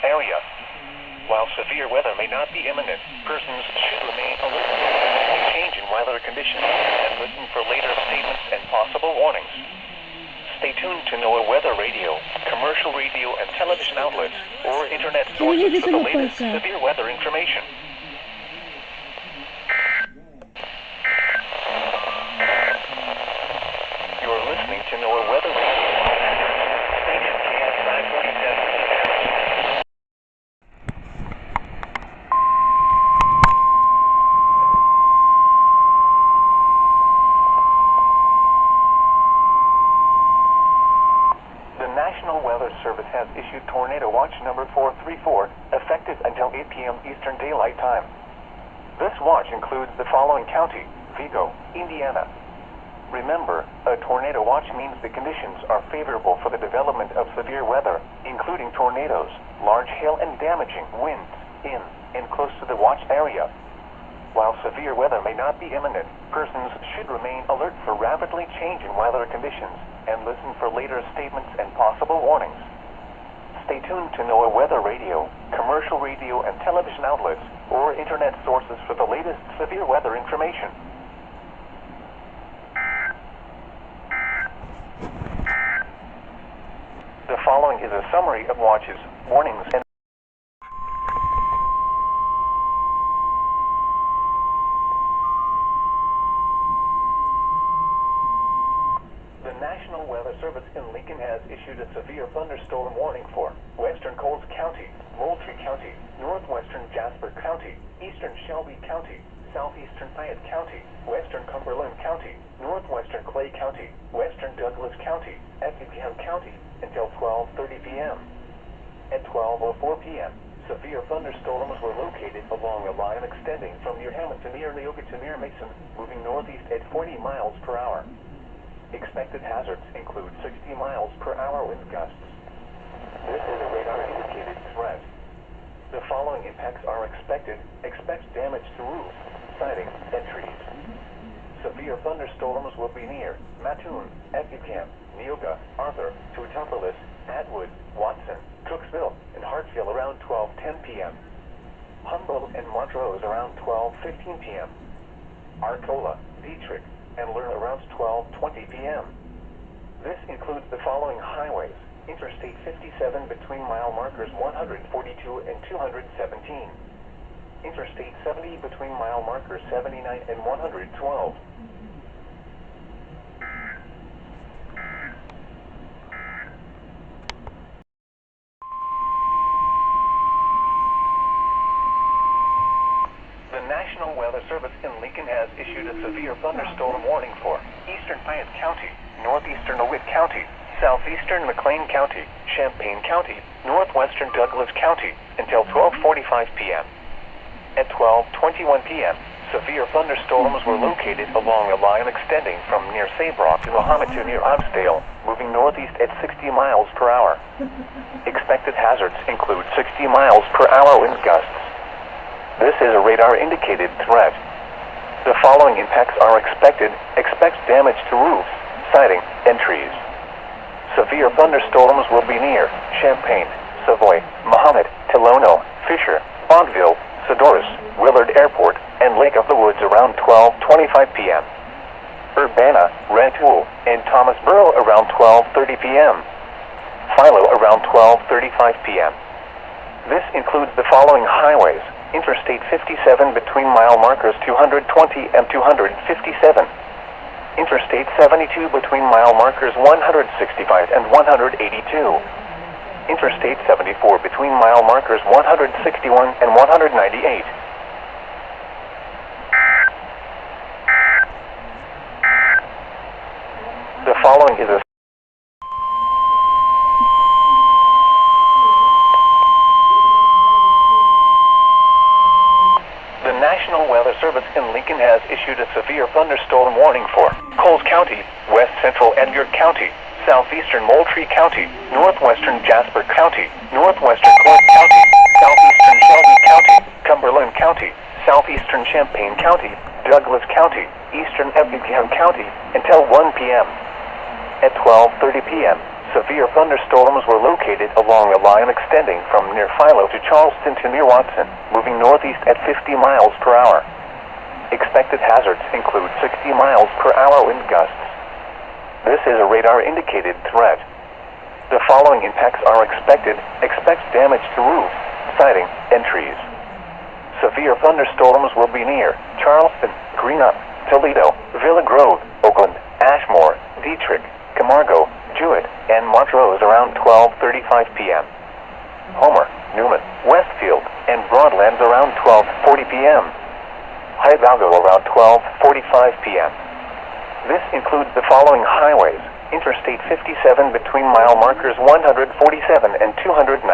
area. While severe weather may not be imminent, persons should remain alert to any change in weather conditions and listen for later statements and possible warnings. Stay tuned to NOAA weather radio, commercial radio and television outlets, or internet sources for the latest severe weather information. You're listening to NOAA weather radio. Station EAS 547. National Weather Service has issued Tornado Watch number 434, effective until 8 p.m. Eastern Daylight Time. This watch includes the following county: Vigo, Indiana. Remember, a tornado watch means the conditions are favorable for the development of severe weather, including tornadoes, large hail and damaging winds in and close to the watch area. While severe weather may not be imminent, persons should remain alert for rapidly changing weather conditions and listen for later statements and possible warnings. Stay tuned to NOAA weather radio, commercial radio and television outlets, or internet sources for the latest severe weather information. The following is a summary of watches, warnings, and the National Weather Service in Lincoln has issued a severe thunderstorm warning for western Coles County, Moultrie County, northwestern Jasper County, eastern Shelby County, southeastern Fayette County, western Cumberland County, northwestern Clay County, western Douglas County, Effingham County, until 12:30 p.m. At 12:04 p.m., severe thunderstorms were located along a line extending from near Hamilton near Neoga to near Mason, moving northeast at 40 miles per hour. Expected hazards include 60 miles per hour wind gusts. This is a radar-indicated threat. The following impacts are expected. Expect damage to roofs, siding, and trees. Severe thunderstorms will be near Mattoon, Effingham, Neoga, Arthur, Teutopolis, Atwood, Watson, Cooksville, and Hartsville around 12:10 p.m. Humboldt and Montrose around 12:15 p.m. Arcola, Dietrich, and Lerner around 12:20 p.m. This includes the following highways: Interstate 57 between mile markers 142 and 217. Interstate 70 between mile markers 79 and 112. The National Weather Service in Lincoln has issued a severe thunderstorm warning for eastern Fayette County, northeastern DeWitt County, southeastern McLean County, Champaign County, northwestern Douglas County, until 12:45 p.m. At 12:21 p.m., severe thunderstorms were located along a line extending from near Saybrook to Mahomet to near Oxdale, moving northeast at 60 miles per hour. Expected hazards include 60 miles per hour wind gusts. This is a radar-indicated threat. The following impacts are expected. Expect damage to roofs, siding, and trees. Severe thunderstorms will be near Champaign, Savoy, Mahomet, Tolono, Fisher, Bondville, Sedoris, Willard Airport, and Lake of the Woods around 12:25 p.m. Urbana, Rantoul, and Thomasboro around 12:30 p.m. Philo around 12:35 p.m. This includes the following highways: Interstate 57 between mile markers 220 and 257. Interstate 72 between mile markers 165 and 182. Interstate 74 between mile markers 161 and 198. The following is a The National Weather Service in Lincoln has issued a severe thunderstorm warning for Coles County, West Central Edgar County, southeastern Moultrie County, northwestern Jasper County, northwestern Clark County, southeastern Shelby County, Cumberland County, southeastern Champaign County, Douglas County, eastern Effingham County, until 1 p.m. At 12:30 p.m., Severe thunderstorms were located along a line extending from near Philo to Charleston to near Watson, moving northeast at 50 miles per hour. Expected hazards include 60 miles per hour wind gusts. This is a radar-indicated threat. The following impacts are expected. Expect damage to roofs, siding, and trees. Severe thunderstorms will be near Charleston, Greenup, Toledo, Villa Grove, Oakland, Ashmore, Dietrich, Camargo, Jewett, and Montrose around 12:35 p.m. Homer, Newman, Westfield, and Broadlands around 12:40 p.m. Hidalgo around 12:45 p.m. This includes the following highways: Interstate 57 between mile markers 147 and 219.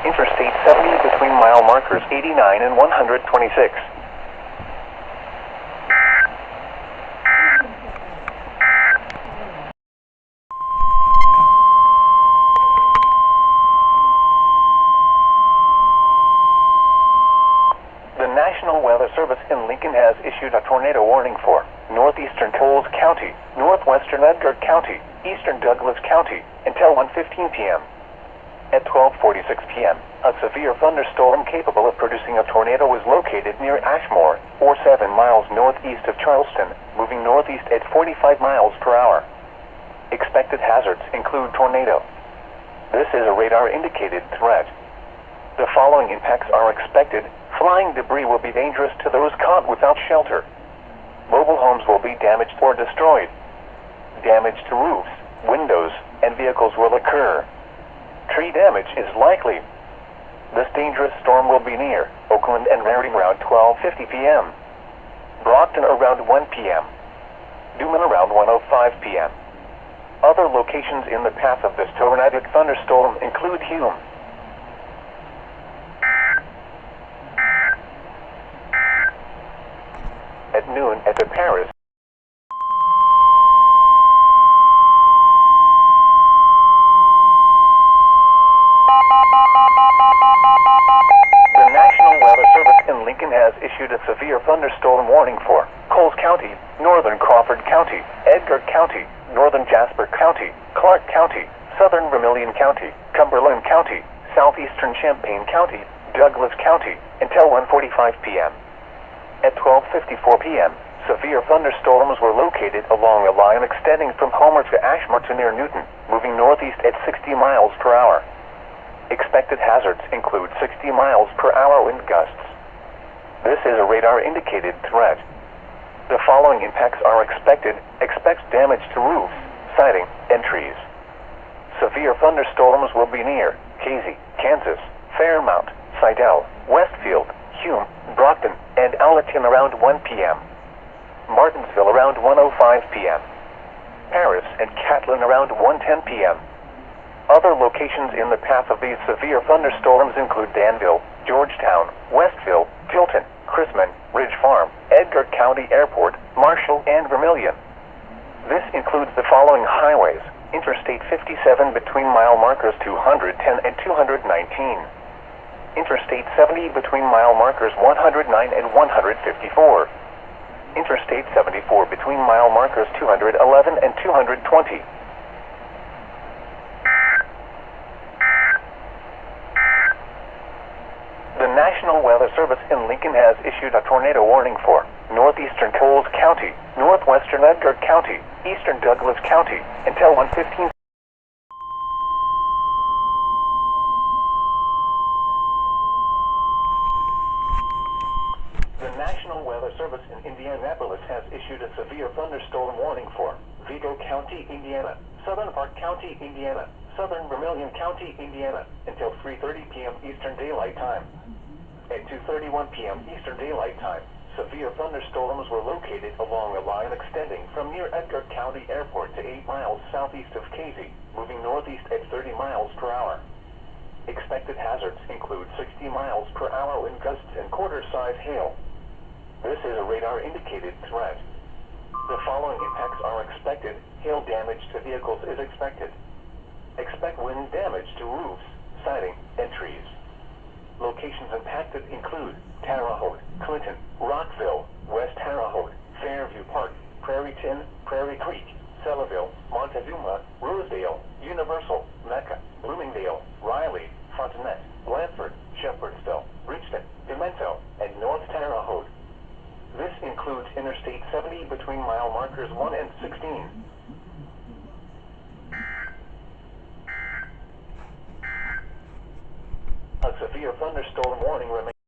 Interstate 70 between mile markers 89 and 126. The National Weather Service in Lincoln has issued a tornado warning for northeastern Coles County, northwestern Edgar County, eastern Douglas County, until 1:15 p.m. At 12:46 p.m., a severe thunderstorm capable of producing a tornado was located near Ashmore, or 7 miles northeast of Charleston, moving northeast at 45 miles per hour. Expected hazards include tornado. This is a radar-indicated threat. The following impacts are expected. Flying debris will be dangerous to those caught without shelter. Mobile homes will be damaged or destroyed. Damage to roofs, windows, and vehicles will occur. Tree damage is likely. This dangerous storm will be near Oakland and Reading around 12:50 p.m. Brockton around 1 p.m. Duman around 1:05 p.m. Other locations in the path of this tornadic thunderstorm include Hume, at noon at the Paris. The National Weather Service in Lincoln has issued a severe thunderstorm warning for Coles County, northern Crawford County, Edgar County, northern Jasper County, Clark County, southern Vermilion County, Cumberland County, southeastern Champaign County, Douglas County, until 1:45 p.m. At 12:54 p.m., severe thunderstorms were located along a line extending from Homer to Ashmore to near Newton, moving northeast at 60 miles per hour. Expected hazards include 60 miles per hour wind gusts. This is a radar-indicated threat. The following impacts are expected. Expect damage to roofs, siding, and trees. Severe thunderstorms will be near Casey, Kansas, Fairmount, Sidell, Westfield, Hume, Brockton, and Allerton around 1 p.m. Martinsville around 1:05 p.m. Paris and Catlin around 1:10 p.m. Other locations in the path of these severe thunderstorms include Danville, Georgetown, Westville, Tilton, Chrisman, Ridge Farm, Edgar County Airport, Marshall, and Vermilion. This includes the following highways: Interstate 57 between mile markers 210 and 219. Interstate 70 between mile markers 109 and 154. Interstate 74 between mile markers 211 and 220. The National Weather Service in Lincoln has issued a tornado warning for northeastern Coles County, northwestern Edgar County, eastern Douglas County, until 1:15. The National Weather Service in Indianapolis has issued a severe thunderstorm warning for Vigo County, Indiana, Southern Park County, Indiana, Southern Vermilion County, Indiana, until 3:30 p.m. Eastern Daylight Time. At 2:31 p.m. Eastern Daylight Time, severe thunderstorms were located along a line extending from near Edgar County Airport to 8 miles southeast of Casey, moving northeast at 30 miles per hour. Expected hazards include 60 miles per hour wind gusts and quarter-size hail. This is a radar-indicated threat. The following impacts are expected. Hail damage to vehicles is expected. Expect wind damage to roofs, siding, and trees. Locations impacted include Terre Haute, Clinton, Rockville, West Terre Haute, Fairview Park, Prairieton, Prairie Creek, Selleville, Montezuma, Rosedale, mile markers 1 and 16. A severe thunderstorm warning remains.